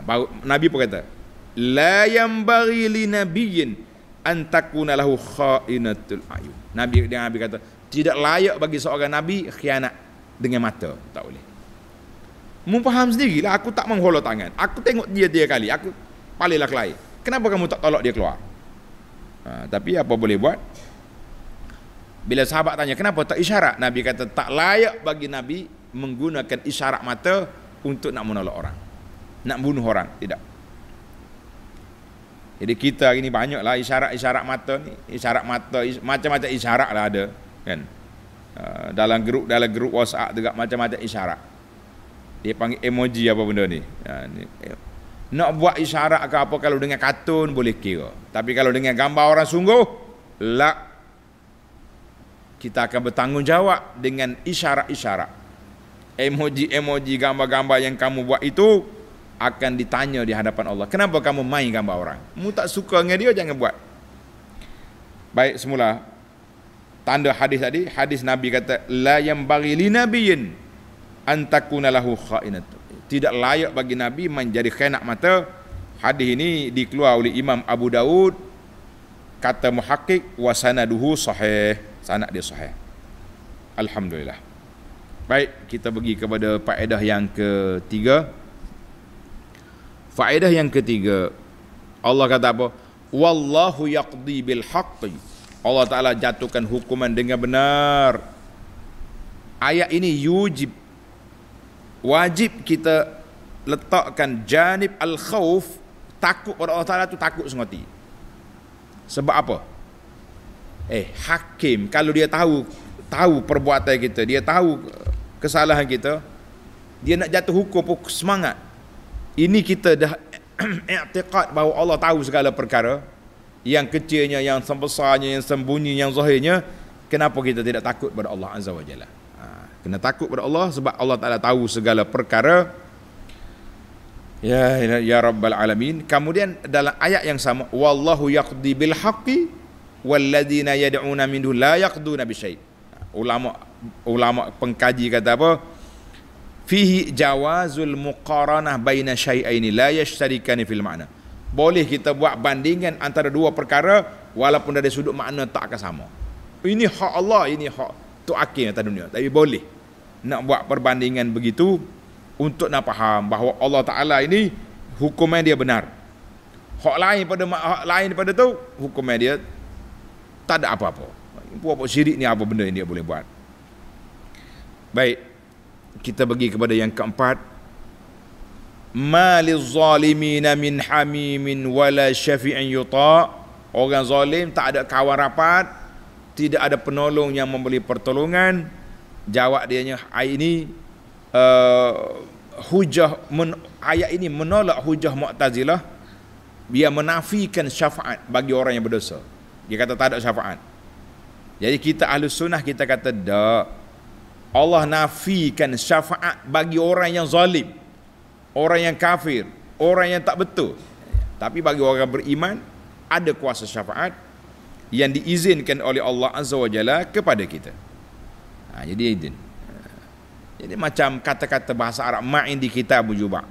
Baru Nabi pun kata, "La yanbaghi li nabiyyin an takuna lahu kha'inatul ayun." Nabi kata, tidak layak bagi seorang Nabi khianat dengan mata. Tak boleh. Mu faham sendirilah, aku tak mengholor tangan. Aku tengok dia 3 kali. Aku palinglah kelahi. Kenapa kamu tak tolak dia keluar? Tapi apa boleh buat? Bila sahabat tanya, kenapa tak isyarat? Nabi kata, tak layak bagi Nabi menggunakan isyarat mata untuk nak menolak orang, nak bunuh orang. Tidak. Jadi kita hari ni banyaklah isyarat mata ni. Isyarat mata, macam-macam isyarat lah ada, kan? Dalam grup WhatsApp juga macam-macam isyarat. Dia panggil emoji apa benda ni. Nak buat isyarat ke apa kalau dengan kartun boleh kira. Tapi kalau dengan gambar orang sungguh, kita akan bertanggungjawab dengan isyarat-isyarat. Emoji, gambar-gambar yang kamu buat itu akan ditanya di hadapan Allah. Kenapa kamu main gambar orang? Mu tak suka dengan dia, jangan buat. Baik, semula tanda hadis tadi, hadis Nabi kata, la yanbaghi li nabiyyin an takuna lahu kha'inat. Tidak layak bagi Nabi menjadi khianat mata. Hadis ini dikeluar oleh Imam Abu Daud, kata muhaqqiq wa sanaduhu sahih. Sanad dia sahih. Alhamdulillah. Baik, kita pergi kepada faedah yang ketiga. Faedah yang ketiga, Allah kata apa? Wallahu yaqdi bil haqqi. Allah Ta'ala jatuhkan hukuman dengan benar. Ayat ini wajib kita letakkan janib al-khawf, takut pada Allah Ta'ala tu takut sengoti. Sebab apa? Hakim kalau dia tahu perbuatan kita, dia tahu kesalahan kita, dia nak jatuh hukum pun semangat. Ini kita dah i'tiqad bahawa Allah tahu segala perkara, yang kecilnya, yang besarnya, yang sembunyi, yang zahirnya. Kenapa kita tidak takut pada Allah Azza wa Jalla? Kena takut pada Allah sebab Allah Ta'ala tahu segala perkara. Ya Rabbal Alamin. Kemudian dalam ayat yang sama, wallahu yaqdi bil haqqi walladzina yad'una min dunihi la yaqduna bi syai'. Ulama pengkaji kata apa? Fihi jawazul muqaranah baina syai'aini la yashtarikani fil ma'na. Boleh kita buat bandingan antara dua perkara walaupun dari sudut makna tak akan sama. Ini hak Allah, ini hak tu hakim atas dunia. Tapi boleh nak buat perbandingan begitu untuk nak faham bahawa Allah Ta'ala ini hukumnya dia benar. Hak lain pada tu hukumnya dia tak ada apa-apa. Buat syirik ni apa benda yang dia boleh buat. Baik, kita pergi kepada yang keempat. Maliz zalimina min hamimin wala syafi'in yuta'. Orang zalim tak ada kawan rapat, tidak ada penolong yang memberi pertolongan. Jawab dianya, ayat ini ayat ini menolak hujah Mu'tazilah. Dia menafikan syafaat bagi orang yang berdosa. Dia kata tak ada syafaat. Jadi kita Ahlus Sunnah kita kata tak. Allah nafikan syafaat bagi orang yang zalim, orang yang kafir, orang yang tak betul. Tapi bagi orang beriman ada kuasa syafaat yang diizinkan oleh Allah Azza wa Jalla kepada kita. Jadi izin. Jadi macam kata-kata bahasa Arab, ma'indi kitab juga.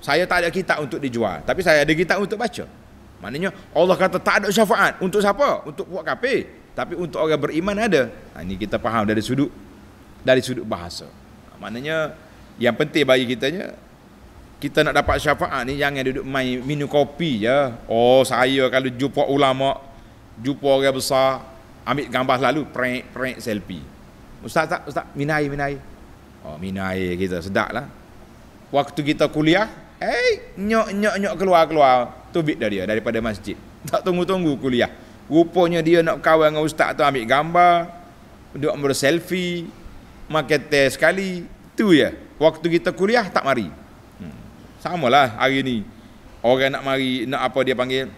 Saya tak ada kitab untuk dijual, tapi saya ada kitab untuk baca. Maknanya Allah kata tak ada syafaat untuk siapa? Untuk buat kafir, tapi untuk orang beriman ada. Ini kita faham dari sudut bahasa. Maknanya yang penting bagi kitanya kita nak dapat syafaat ni jangan duduk main minum kopi je. Oh, saya kalau jumpa ulama, jumpa orang besar, ambil gambar lalu prank selfie. Ustaz, minai. Oh, minai kita sedaplah. Waktu kita kuliah, nyok keluar tubik dah dia daripada masjid. Tak tunggu kuliah. Rupanya dia nak kawan dengan ustaz tu, ambil gambar, duduk berselfie, makan teh sekali. Tu ya. Waktu kita kuliah tak mari. Samalah hari ni. Orang nak mari, nak apa dia panggil?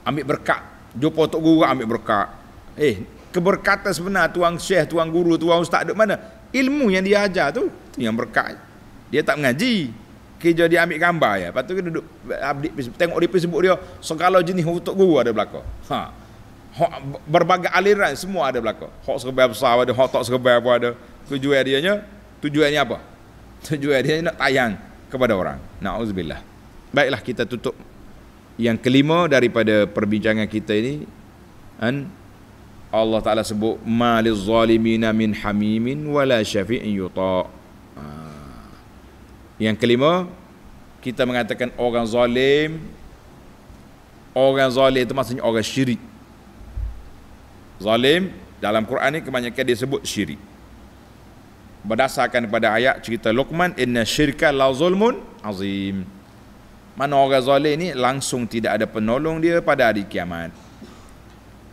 Ambil berkat. Jumpa tok guru ambil berkat. Keberkatan sebenar tuang syekh, tuang guru, tuang ustaz duduk mana? Ilmu yang dia ajar tu yang berkat. Dia tak mengaji. Kerja dia ambil gambar ya. Lepas tu dia duduk tengok di Facebook dia, segala jenis tok guru ada belaka. Berbagai aliran semua ada belaka. Hak serba besar ada, hak tak serba apa ada. Tujuannya apa? Tujuan dia nak tayang kepada orang. Na'udzubillah. Baiklah, kita tutup yang kelima daripada perbincangan kita ini. Allah Ta'ala sebut maliz zalimina min hamimin wala syafi'in yuta'. Yang kelima, kita mengatakan orang zalim itu maksudnya orang syirik. Zalim dalam Quran ni kebanyakan dia sebut syirik. Berdasarkan pada ayat cerita Luqman, inna syirka la zulmun azim. Mana orang zalim ni langsung tidak ada penolong dia pada hari kiamat.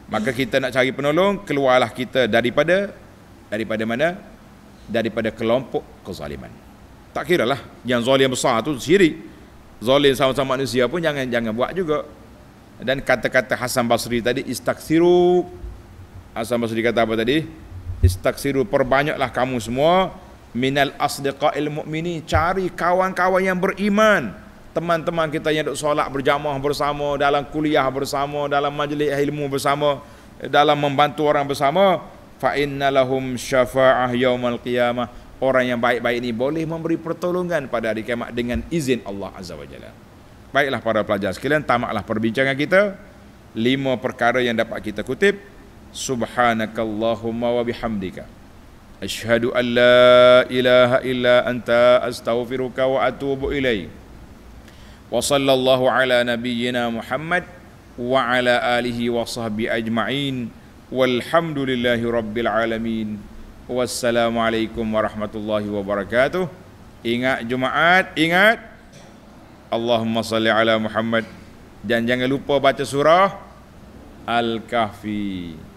Maka kita nak cari penolong, keluarlah kita daripada mana? Daripada kelompok kezaliman. Tak kiralah yang zalim besar tu syirik. Zalim sama-sama manusia pun jangan buat juga. Dan kata-kata Hasan Basri tadi, istaksiru. Hasan Basri kata apa tadi? Istaksiru, perbanyaklah kamu semua minal asdiqail mu'mini, cari kawan-kawan yang beriman, teman-teman kita yang duk solat berjamaah bersama, dalam kuliah bersama, dalam majlis ilmu bersama, dalam membantu orang bersama. Fa inna lahum syafa'ah yaumal qiyamah. Orang yang baik-baik ini boleh memberi pertolongan pada hari kiamat dengan izin Allah Azza wa Jalla. Baiklah para pelajar sekalian, tamatlah perbincangan kita. 5 perkara yang dapat kita kutip. Subhanakallahumma wa bihamdika asyhadu an la ilaha illa anta astaghfiruka wa atubu ilaik. Wa sallallahu ala nabiyyina Muhammad wa ala alihi wa sahbihi ajma'in. Walhamdulillahi rabbil alamin. Wassalamualaikum warahmatullahi wabarakatuh. Ingat Jumaat, ingat Allahumma salli ala Muhammad, dan jangan lupa baca surah Al-Kahfi.